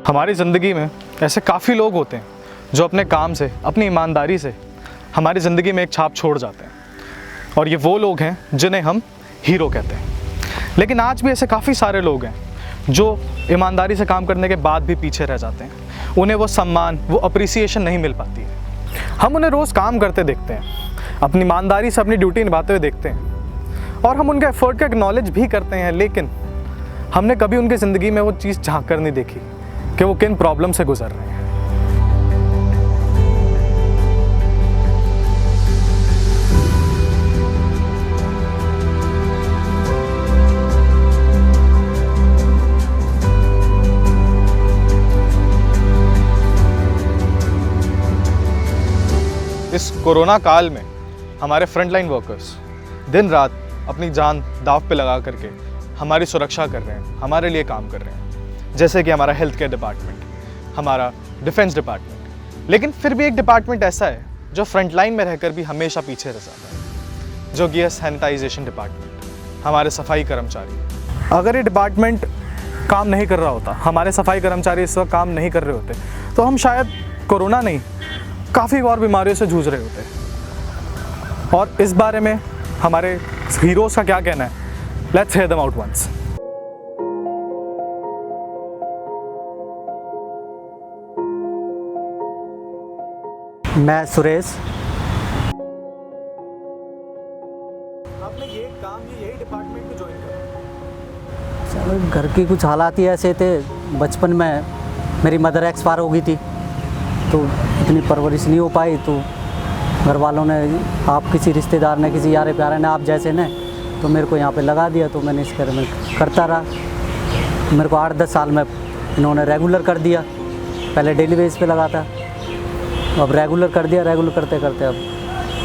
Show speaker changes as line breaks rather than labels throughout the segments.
हमारी ज़िंदगी में ऐसे काफ़ी लोग होते हैं जो अपने काम से, अपनी ईमानदारी से हमारी ज़िंदगी में एक छाप छोड़ जाते हैं, और ये वो लोग हैं जिन्हें हम हीरो कहते हैं। लेकिन आज भी ऐसे काफ़ी सारे लोग हैं जो ईमानदारी से काम करने के बाद भी पीछे रह जाते हैं। उन्हें वो सम्मान, वो अप्रिसिएशन नहीं मिल पाती है। हम उन्हें रोज़ काम करते देखते हैं, अपनी ईमानदारी से अपनी ड्यूटी निभाते हुए देखते हैं, और हम उनके एफर्ट का एक्नॉलेज भी करते हैं। लेकिन हमने कभी उनकी ज़िंदगी में वो चीज़ झांक कर नहीं देखी कि वो किन प्रॉब्लम से गुजर रहे हैं। इस कोरोना काल में हमारे फ्रंटलाइन वर्कर्स दिन रात अपनी जान दांव पे लगा करके हमारी सुरक्षा कर रहे हैं, हमारे लिए काम कर रहे हैं। जैसे कि हमारा हेल्थ केयर डिपार्टमेंट, हमारा डिफेंस डिपार्टमेंट। लेकिन फिर भी एक डिपार्टमेंट ऐसा है जो फ्रंटलाइन में रहकर भी हमेशा पीछे रह जाता है, जो कि है सैनिटाइजेशन डिपार्टमेंट, हमारे सफाई कर्मचारी। अगर ये डिपार्टमेंट काम नहीं कर रहा होता, हमारे सफाई कर्मचारी इस वक्त काम नहीं कर रहे होते, तो हम शायद कोरोना नहीं, काफ़ी और बीमारियों से जूझ रहे होते। और इस बारे में हमारे हीरोज़ का क्या कहना है? Let's hear them out once.
मैं सुरेश।
आपने ये काम यही डिपार्टमेंट में ज्वाइन किया?
चलो, घर की कुछ हालात ही ऐसे थे। बचपन में मेरी मदर एक्सपायर हो गई थी, तो इतनी परवरिश नहीं हो पाई, तो घर वालों ने, आप किसी रिश्तेदार ने, किसी यारे प्यारे ने, आप जैसे ने, तो मेरे को यहाँ पे लगा दिया। तो मैंने इस घर में करता रहा। मेरे को 8-10 साल में इन्होंने रेगुलर कर दिया। पहले डेली बेस पे लगा था, अब रेगुलर कर दिया। रेगुलर करते करते अब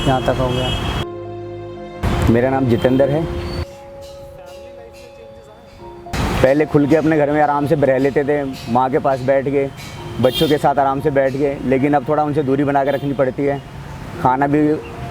यहाँ तक हो गया।
मेरा नाम जितेंद्र है। पहले खुल के अपने घर में आराम से रह लेते थे, माँ के पास बैठ के, बच्चों के साथ आराम से बैठ गए। लेकिन अब थोड़ा उनसे दूरी बना के रखनी पड़ती है। खाना भी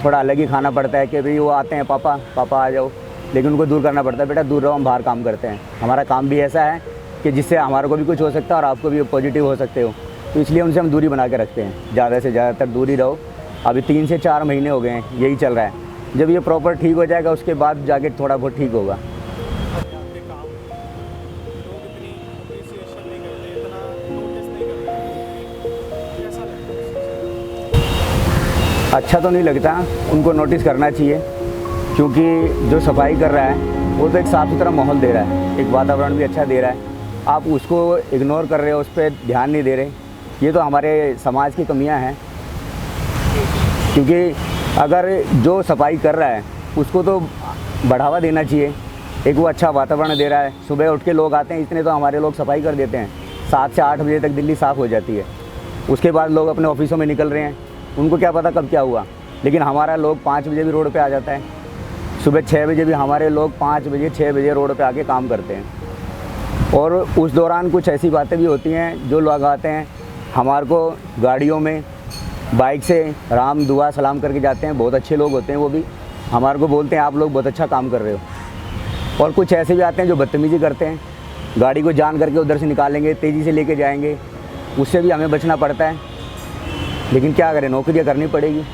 थोड़ा अलग ही खाना पड़ता है कि भाई वो आते हैं, पापा पापा आ जाओ, लेकिन उनको दूर करना पड़ता है, बेटा दूर रहो, हम बाहर काम करते हैं। हमारा काम भी ऐसा है कि जिससे हमारे को भी कुछ हो सकता है और आपको भी पॉजिटिव हो सकते हो, तो इसलिए उनसे हम दूरी बना के रखते हैं। ज़्यादा से ज़्यादातर दूरी रहो। अभी 3 से 4 महीने हो गए हैं, यही चल रहा है। जब ये प्रॉपर ठीक हो जाएगा उसके बाद जाके थोड़ा बहुत ठीक होगा। अच्छा तो नहीं लगता, उनको नोटिस करना चाहिए, क्योंकि जो सफाई कर रहा है वो तो एक साफ़ सुथरा माहौल दे रहा है, एक वातावरण भी अच्छा दे रहा है। आप उसको इग्नोर कर रहे हो, उस पर ध्यान नहीं दे रहे। ये तो हमारे समाज की कमियां हैं, क्योंकि अगर जो सफाई कर रहा है उसको तो बढ़ावा देना चाहिए। एक वो अच्छा वातावरण दे रहा है। सुबह उठ के लोग आते हैं, इतने तो हमारे लोग सफाई कर देते हैं। 7 से 8 बजे तक दिल्ली साफ़ हो जाती है। उसके बाद लोग अपने ऑफिसों में निकल रहे हैं, उनको क्या पता कब क्या हुआ। लेकिन हमारा लोग 5 बजे भी रोड पे आ जाता है। सुबह 6 बजे भी हमारे लोग 5 बजे 6 बजे रोड पे आके काम करते हैं। और उस दौरान कुछ ऐसी बातें भी होती हैं, जो लोग आते हैं हमारे को गाड़ियों में बाइक से राम दुआ सलाम करके जाते हैं। बहुत अच्छे लोग होते हैं, वो भी हमारे को बोलते हैं आप लोग बहुत अच्छा काम कर रहे हो। और कुछ ऐसे भी आते हैं जो बदतमीज़ी करते हैं, गाड़ी को जान करके उधर से निकालेंगे, तेज़ी से लेके जाएंगे। उससे भी हमें बचना पड़ता है, लेकिन क्या करें, नौकरियाँ करनी पड़ेगी।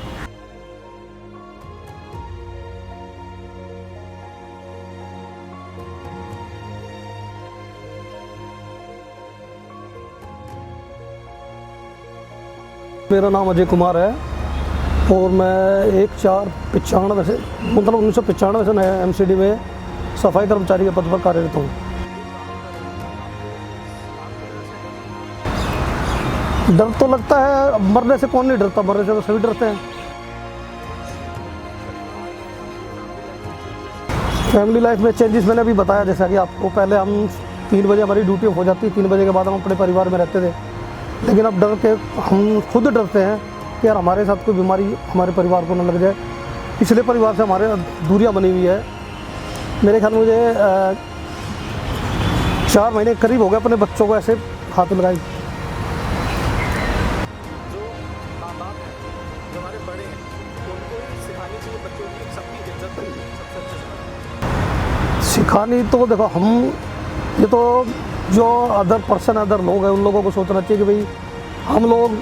मेरा नाम अजय कुमार है और मैं 1495 से, मतलब 1995 से नया MCD में सफाई कर्मचारी के पद पर कार्यरत हूँ। डर तो लगता है, मरने से कौन नहीं डरता, मरने से तो सभी डरते हैं। फैमिली लाइफ में चेंजेस मैंने अभी बताया, जैसा कि आपको, पहले हम 3 बजे हमारी ड्यूटी हो जाती, 3 बजे के बाद हम अपने परिवार में रहते थे। लेकिन अब डर के, हम खुद डरते हैं कि यार हमारे साथ कोई बीमारी हमारे परिवार को न लग जाए, इसलिए परिवार से हमारे दूरियां बनी हुई है। मेरे ख्याल में मुझे 4 महीने करीब हो गए अपने बच्चों को ऐसे हाथ लगाई।
जो माँ बाप हैं, जो हमारे बड़े हैं, उनको ही सिखानी चाहिए बच्चों की सबकी
सिखानी तो देखो हम, ये तो जो अदर पर्सन अदर लोग हैं उन लोगों को सोचना चाहिए कि भाई हम लोग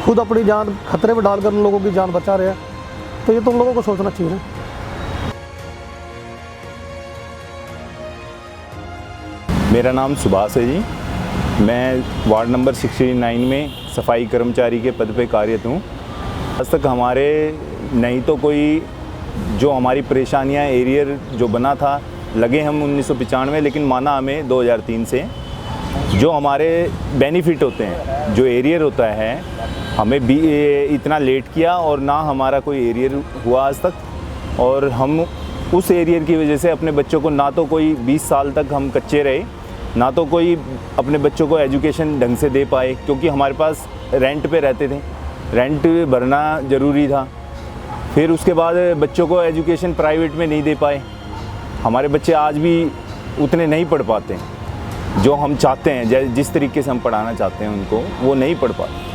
खुद अपनी जान खतरे में डालकर उन लोगों की जान बचा रहे हैं, तो ये तो उन लोगों को सोचना चाहिए ना।
मेरा नाम सुभाष है जी। मैं वार्ड नंबर 69 में सफाई कर्मचारी के पद पे कार्यरत हूँ। आज तक हमारे नहीं तो कोई जो हमारी परेशानियाँ एरियर जो बना था, लगे हम 1995, लेकिन माना हमें 2003 से। जो हमारे बेनिफिट होते हैं, जो एरियर होता है, हमें भी इतना लेट किया और ना हमारा कोई एरियर हुआ आज तक। और हम उस एरियर की वजह से अपने बच्चों को, ना तो कोई 20 साल तक हम कच्चे रहे, ना तो कोई अपने बच्चों को एजुकेशन ढंग से दे पाए, क्योंकि हमारे पास रेंट पे रहते थे, रेंट भरना ज़रूरी था। फिर उसके बाद बच्चों को एजुकेशन प्राइवेट में नहीं दे पाए। हमारे बच्चे आज भी उतने नहीं पढ़ पाते जो हम चाहते हैं, जिस तरीके से हम पढ़ाना चाहते हैं उनको, वो नहीं पढ़ पाते।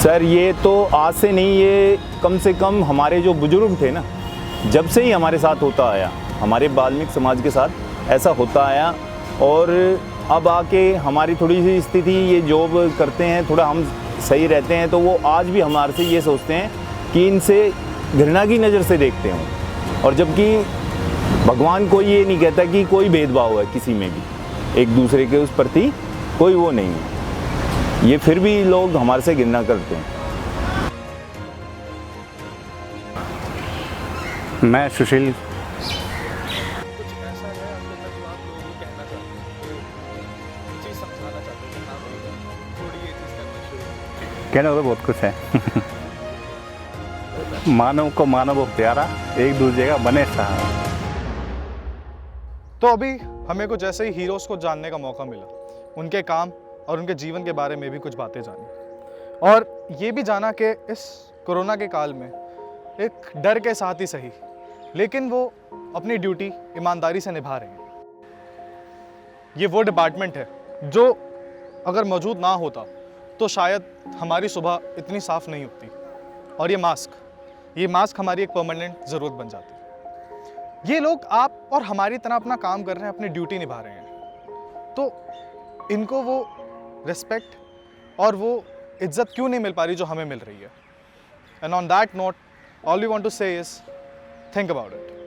सर ये तो आज से नहीं, ये कम से कम हमारे जो बुजुर्ग थे ना, जब से ही हमारे साथ होता आया, हमारे वाल्मीकि समाज के साथ ऐसा होता आया। और अब आके हमारी थोड़ी सी स्थिति, ये जॉब करते हैं, थोड़ा हम सही रहते हैं, तो वो आज भी हमारे से ये सोचते हैं कि इनसे घृणा की नज़र से देखते हों। और जबकि भगवान कोई ये नहीं कहता कि कोई भेदभाव है किसी में भी, एक दूसरे के उस प्रति कोई वो नहीं है, ये फिर भी लोग हमारे से घृणा करते हैं।
मैं सुशील। कहना तो बहुत कुछ है। मानव को मानव प्यारा, एक दूसरे का बने सहारा।
तो अभी हमें कुछ ऐसे ही हीरोज़ को जानने का मौका मिला, उनके काम और उनके जीवन के बारे में भी कुछ बातें जानी, और ये भी जाना कि इस कोरोना के काल में एक डर के साथ ही सही, लेकिन वो अपनी ड्यूटी ईमानदारी से निभा रहे हैं। ये वो डिपार्टमेंट है जो अगर मौजूद ना होता तो शायद हमारी सुबह इतनी साफ नहीं होती, और ये मास्क हमारी एक परमानेंट ज़रूरत बन जाती। ये लोग आप और हमारी तरह अपना काम कर रहे हैं, अपनी ड्यूटी निभा रहे हैं, तो इनको वो रिस्पेक्ट और वो इज्जत क्यों नहीं मिल पा रही जो हमें मिल रही है। And on that note, all we want to say is think about it.